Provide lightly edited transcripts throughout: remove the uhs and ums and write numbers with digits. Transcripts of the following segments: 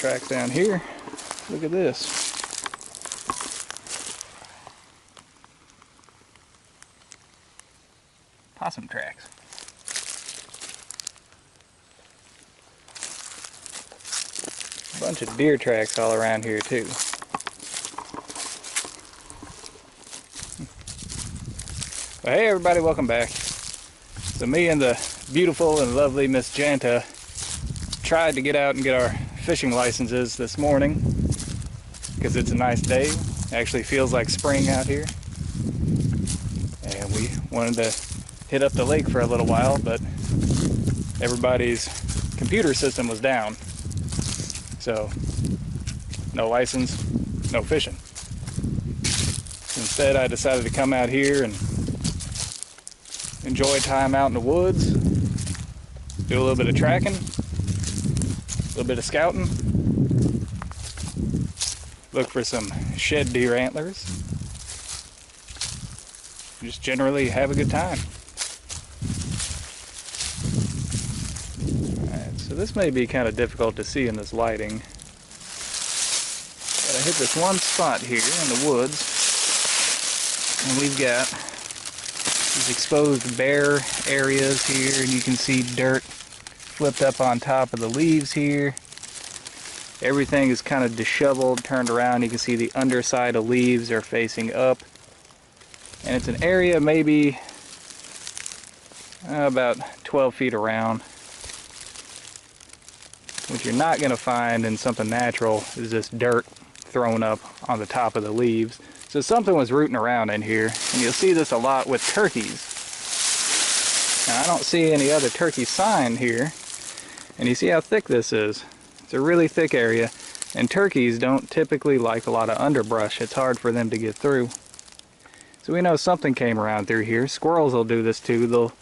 tracks down here. Look at this. Possum tracks. A bunch of deer tracks all around here too. Well, hey everybody, welcome back. So me and the beautiful and lovely Miss Janta tried to get out and get our fishing licenses this morning because it's a nice day. It actually feels like spring out here. And we wanted to hit up the lake for a little while, but everybody's computer system was down. So, no license, no fishing. Instead, I decided to come out here and enjoy time out in the woods, do a little bit of tracking, a little bit of scouting, look for some shed deer antlers, just generally have a good time. Alright, so this may be kind of difficult to see in this lighting, but I hit this one spot here in the woods, and we've got these exposed bare areas here, and you can see dirt flipped up on top of the leaves here. Everything is kind of disheveled, turned around. You can see the underside of leaves are facing up, and it's an area maybe about 12 feet around. What you're not going to find in something natural is this dirt thrown up on the top of the leaves. So something was rooting around in here, and you'll see this a lot with turkeys. Now I don't see any other turkey sign here, and you see how thick this is. It's a really thick area, and turkeys don't typically like a lot of underbrush. It's hard for them to get through. So we know something came around through here. Squirrels will do this too. They'll,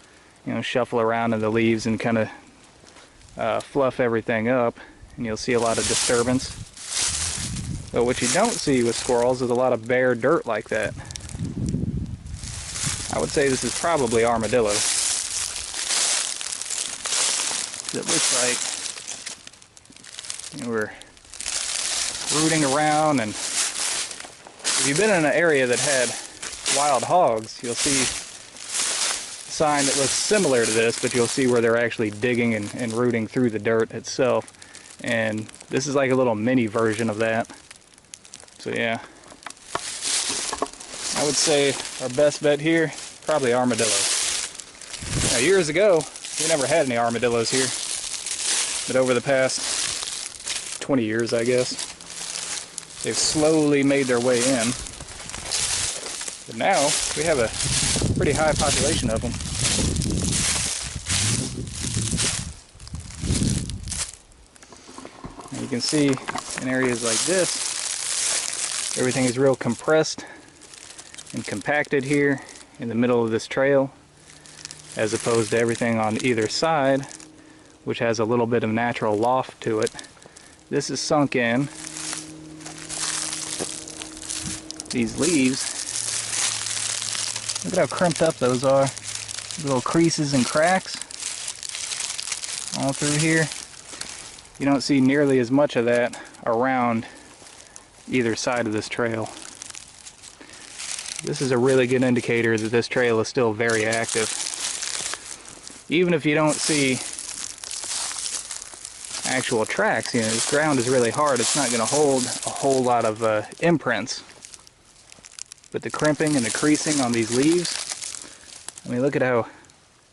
shuffle around in the leaves and kind of fluff everything up, and you'll see a lot of disturbance. But what you don't see with squirrels is a lot of bare dirt like that. I would say this is probably armadillo. It looks like we're rooting around, and if you've been in an area that had wild hogs, you'll see a sign that looks similar to this, but you'll see where they're actually digging and rooting through the dirt itself. And this is like a little mini version of that. So yeah, I would say our best bet here, probably armadillo. Now years ago, we never had any armadillos here, but over the past 20 years, I guess, they've slowly made their way in. But now, we have a pretty high population of them. And you can see in areas like this, everything is real compressed and compacted here in the middle of this trail, as opposed to everything on either side, which has a little bit of natural loft to it. This is sunk in. These leaves, look at how crimped up those are. Little creases and cracks all through here. You don't see nearly as much of that around either side of this trail. This is a really good indicator that this trail is still very active. Even if you don't see actual tracks, this ground is really hard. It's not going to hold a whole lot of imprints. But the crimping and the creasing on these leaves, I mean, look at how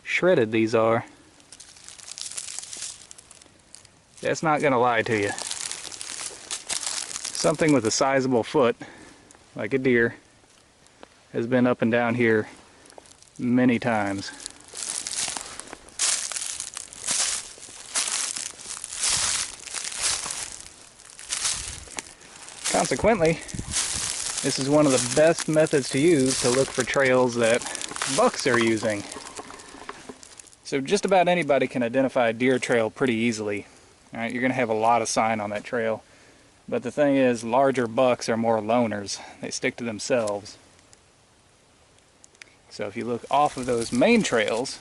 shredded these are. That's not going to lie to you. Something with a sizable foot, like a deer, has been up and down here many times. Consequently, this is one of the best methods to use to look for trails that bucks are using. So just about anybody can identify a deer trail pretty easily. All right, you're going to have a lot of sign on that trail. But the thing is, larger bucks are more loners. They stick to themselves. So if you look off of those main trails,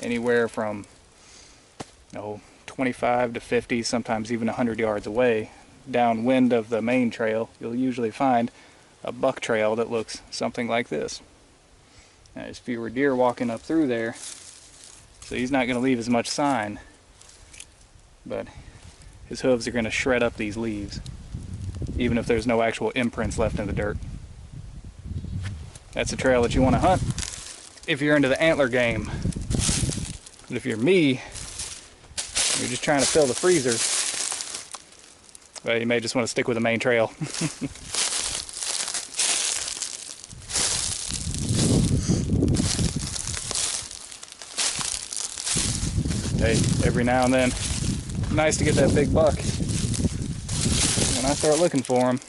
anywhere from 25 to 50, sometimes even 100 yards away, downwind of the main trail, you'll usually find a buck trail that looks something like this. Now, there's fewer deer walking up through there, so he's not going to leave as much sign, but his hooves are going to shred up these leaves, even if there's no actual imprints left in the dirt. That's a trail that you want to hunt if you're into the antler game. But if you're me, you're just trying to fill the freezer, well, you may just want to stick with the main trail. Hey, every now and then, nice to get that big buck. When I start looking for them,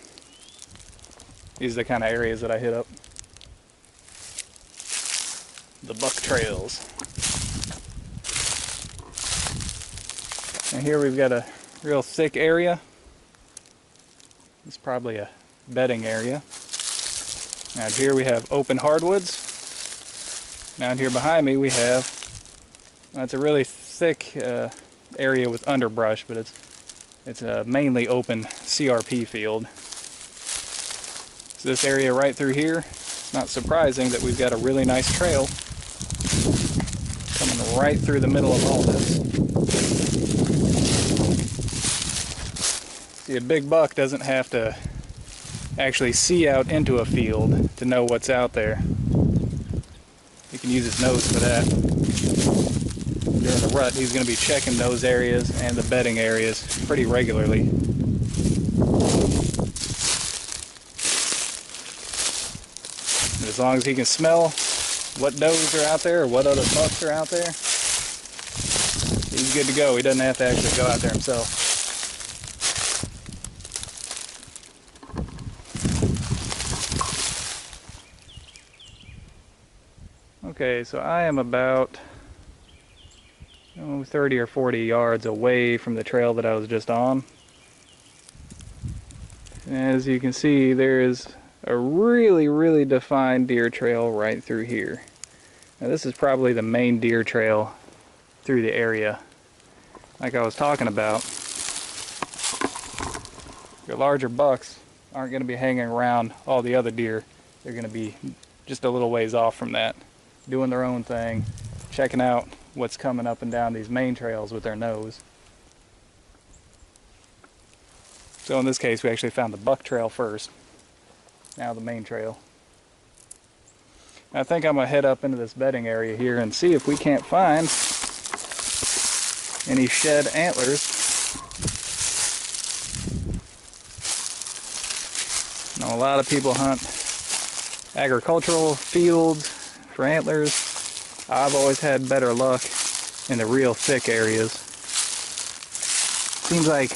these are the kind of areas that I hit up. The buck trails. And here we've got a real thick area. It's probably a bedding area. Now here we have open hardwoods. Down here behind me we have, it's a really thick area with underbrush, but it's a mainly open CRP field. So this area right through here, it's not surprising that we've got a really nice trail coming right through the middle of all this. See, a big buck doesn't have to actually see out into a field to know what's out there. He can use his nose for that. During the rut, he's going to be checking those areas and the bedding areas pretty regularly. But as long as he can smell what does are out there or what other bucks are out there, he's good to go. He doesn't have to actually go out there himself. Okay, so I am about 30 or 40 yards away from the trail that I was just on. As you can see, there is a really defined deer trail right through here. Now this is probably the main deer trail through the area. Like I was talking about, your larger bucks aren't going to be hanging around all the other deer. They're going to be just a little ways off from that, doing their own thing, checking out what's coming up and down these main trails with their nose. So in this case, we actually found the buck trail first, now the main trail. I think I'm going to head up into this bedding area here and see if we can't find any shed antlers. Now, a lot of people hunt agricultural fields for antlers. I've always had better luck in the real thick areas. Seems like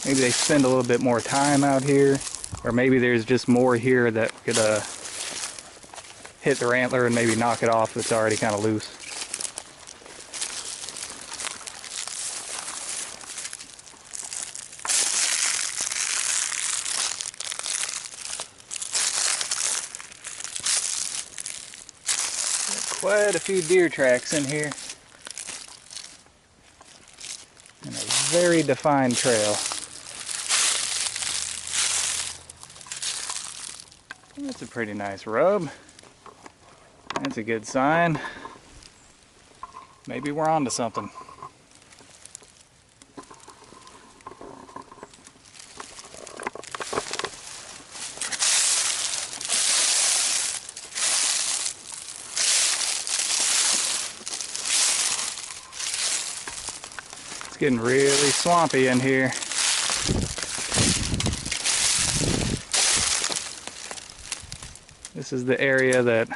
maybe they spend a little bit more time out here, or maybe there's just more here that could hit their antler and maybe knock it off if it's already kind of loose. Quite a few deer tracks in here, and a very defined trail. That's a pretty nice rub. That's a good sign. Maybe we're onto something. Getting really swampy in here. This is the area that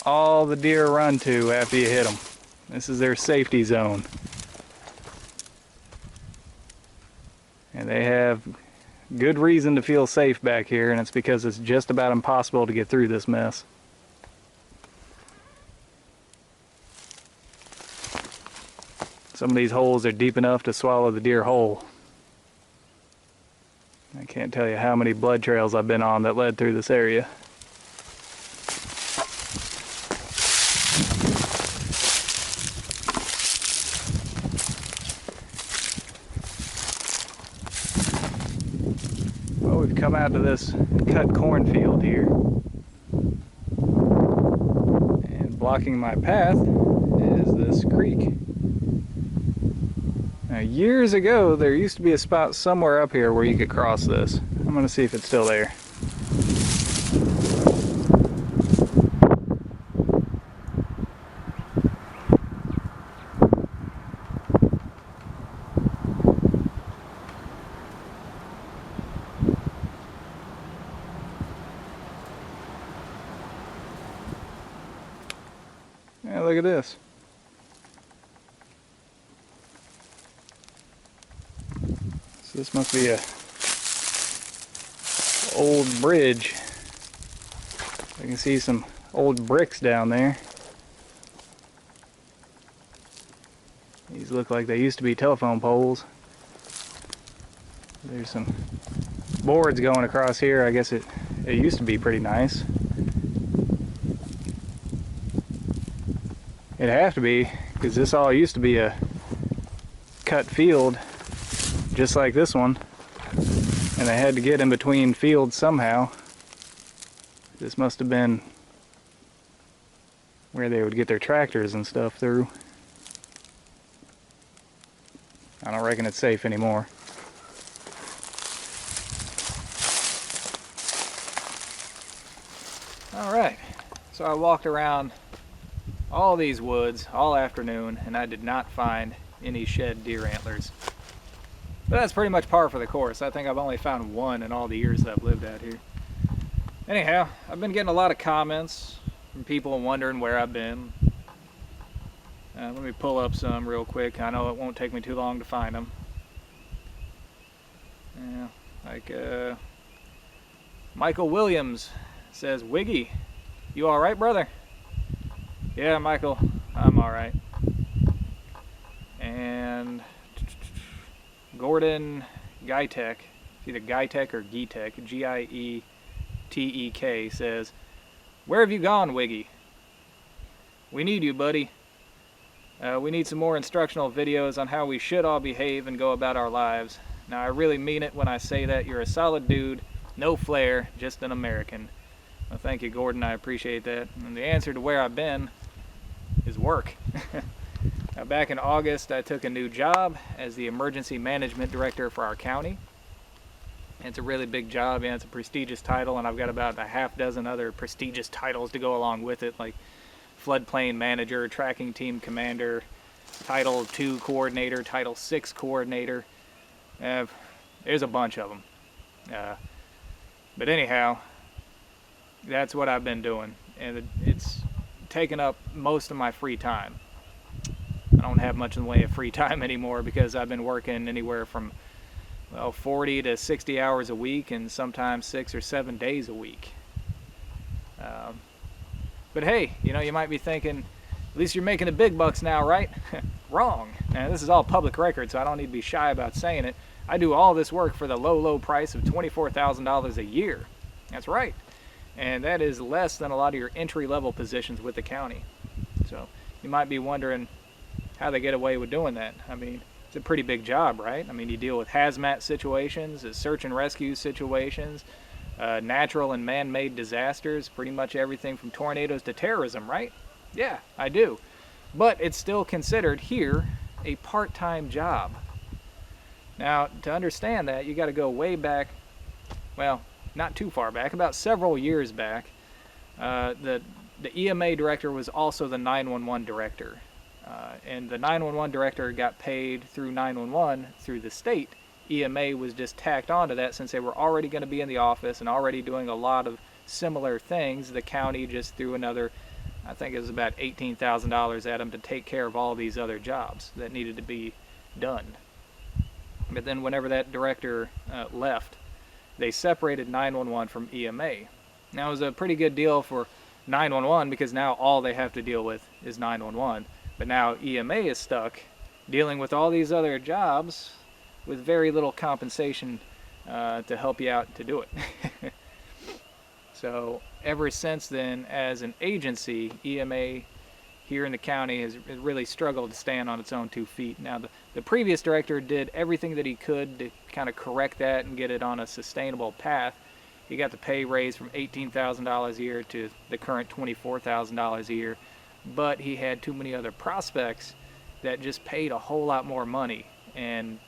all the deer run to after you hit them. This is their safety zone. And they have good reason to feel safe back here, and it's because it's just about impossible to get through this mess. Some of these holes are deep enough to swallow the deer whole. I can't tell you how many blood trails I've been on that led through this area. come out to this cut cornfield here. And blocking my path is this creek. Now, years ago, there used to be a spot somewhere up here where you could cross this. I'm going to see if it's still there. Yeah, look at this. So this must be a old bridge. I can see some old bricks down there. These look like they used to be telephone poles. There's some boards going across here. I guess it used to be pretty nice. It'd have to be, because this all used to be a cut field, just like this one. And they had to get in between fields somehow. This must have been where they would get their tractors and stuff through. I don't reckon it's safe anymore. Alright, so I walked around all these woods all afternoon and I did not find any shed deer antlers. But that's pretty much par for the course. I think I've only found one in all the years that I've lived out here. Anyhow, I've been getting a lot of comments from people wondering where I've been. Let me pull up some real quick. I know it won't take me too long to find them. Yeah, like Michael Williams says, "Wiggy, you all right, brother?" Yeah, Michael, I'm all right. And Gordon Guytek, either Guytek or Gietek, G-I-E-T-E-K, says, "Where have you gone, Wiggy? We need you, buddy. We need some more instructional videos on how we should all behave and go about our lives. Now, I really mean it when I say that. You're a solid dude, no flair, just an American." Well, thank you, Gordon. I appreciate that. And the answer to where I've been is work. Now, back in August, I took a new job as the emergency management director for our county. It's a really big job, and it's a prestigious title, and I've got about a half dozen other prestigious titles to go along with it, like floodplain manager, tracking team commander, Title II coordinator, Title VI coordinator. There's a bunch of them. But anyhow, that's what I've been doing, and it's taken up most of my free time. I don't have much in the way of free time anymore because I've been working anywhere from 40 to 60 hours a week, and sometimes 6 or 7 days a week. But hey, you know, you might be thinking, at least you're making the big bucks now, right? Wrong. Now, this is all public record, so I don't need to be shy about saying it. I do all this work for the low, low price of $24,000 a year. That's right. And that is less than a lot of your entry-level positions with the county. So you might be wondering how they get away with doing that. I mean, it's a pretty big job, right? I mean, you deal with hazmat situations, search and rescue situations, natural and man-made disasters, pretty much everything from tornadoes to terrorism, right? Yeah, I do. But it's still considered here a part-time job. Now, to understand that, you got to go way back, well, not too far back, about several years back. The EMA director was also the 911 director. And the 911 director got paid through 911 through the state. EMA was just tacked onto that since they were already going to be in the office and already doing a lot of similar things. The county just threw another, I think it was about $18,000 at them to take care of all these other jobs that needed to be done. But then whenever that director left, they separated 911 from EMA. Now, it was a pretty good deal for 911 because now all they have to deal with is 911. But now EMA is stuck dealing with all these other jobs with very little compensation to help you out to do it. So ever since then, as an agency, EMA here in the county has really struggled to stand on its own 2 feet. Now the previous director did everything that he could to kind of correct that and get it on a sustainable path. He got the pay raise from $18,000 a year to the current $24,000 a year, but he had too many other prospects that just paid a whole lot more money, and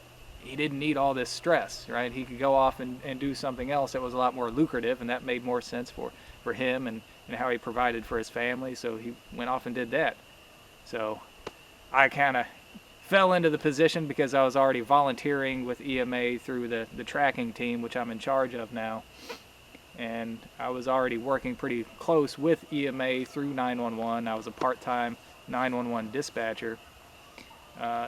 he didn't need all this stress, right? He could go off and do something else that was a lot more lucrative, and that made more sense for him and how he provided for his family, so he went off and did that. So I kind of fell into the position because I was already volunteering with EMA through the tracking team, which I'm in charge of now, and I was already working pretty close with EMA through 911. I was a part-time 911 dispatcher.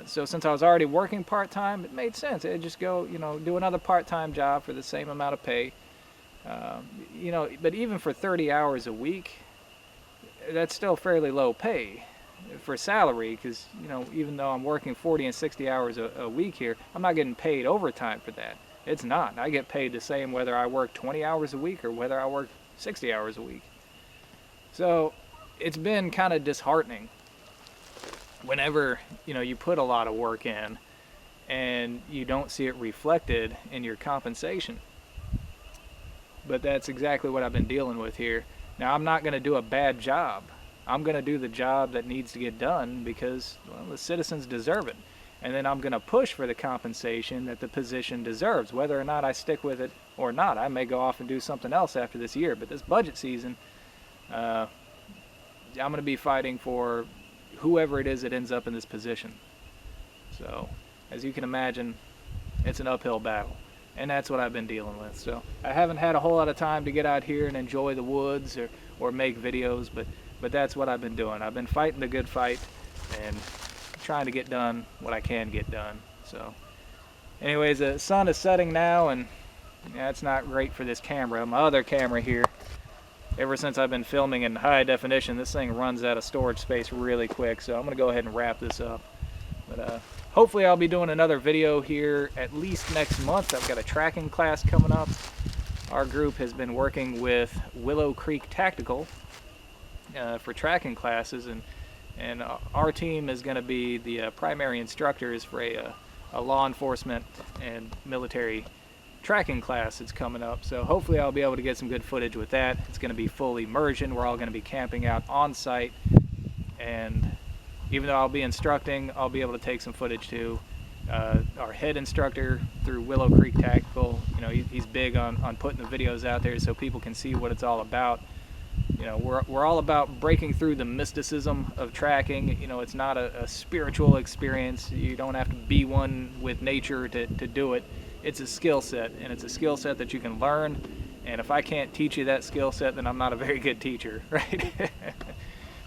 So since I was already working part-time, it made sense. I'd just go, do another part-time job for the same amount of pay. But even for 30 hours a week, that's still fairly low pay for salary, because, even though I'm working 40 and 60 hours a week here, I'm not getting paid overtime for that. It's not. I get paid the same whether I work 20 hours a week or whether I work 60 hours a week. So it's been kind of disheartening whenever, you put a lot of work in and you don't see it reflected in your compensation. But that's exactly what I've been dealing with here. Now, I'm not going to do a bad job. I'm going to do the job that needs to get done because, well, the citizens deserve it. And then I'm going to push for the compensation that the position deserves, whether or not I stick with it or not. I may go off and do something else after this year, but this budget season, I'm going to be fighting for whoever it is that ends up in this position. So, as you can imagine, it's an uphill battle. And that's what I've been dealing with. So I haven't had a whole lot of time to get out here and enjoy the woods or make videos, but that's what I've been doing. I've been fighting the good fight and trying to get done what I can get done. So anyways, the sun is setting now, and it's not great for this camera. My other camera here, ever since I've been filming in high definition, this thing runs out of storage space really quick, so I'm going to go ahead and wrap this up. But hopefully I'll be doing another video here at least next month. I've got a tracking class coming up. Our group has been working with Willow Creek Tactical for tracking classes, and our team is going to be the primary instructors for a law enforcement and military tracking class that's coming up. So hopefully I'll be able to get some good footage with that. It's going to be full immersion. We're all going to be camping out on site, and even though I'll be instructing, I'll be able to take some footage too. Our head instructor through Willow Creek Tactical, he's big on putting the videos out there so people can see what it's all about. We're all about breaking through the mysticism of tracking. It's not a spiritual experience. You don't have to be one with nature to do it. It's a skill set, and it's a skill set that you can learn. And if I can't teach you that skill set, then I'm not a very good teacher, right?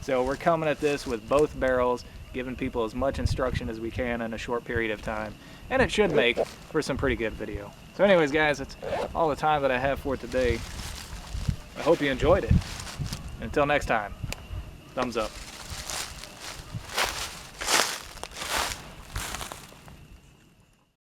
So we're coming at this with both barrels, giving people as much instruction as we can in a short period of time. And it should make for some pretty good video. So anyways, guys, that's all the time that I have for today. I hope you enjoyed it. Until next time, thumbs up.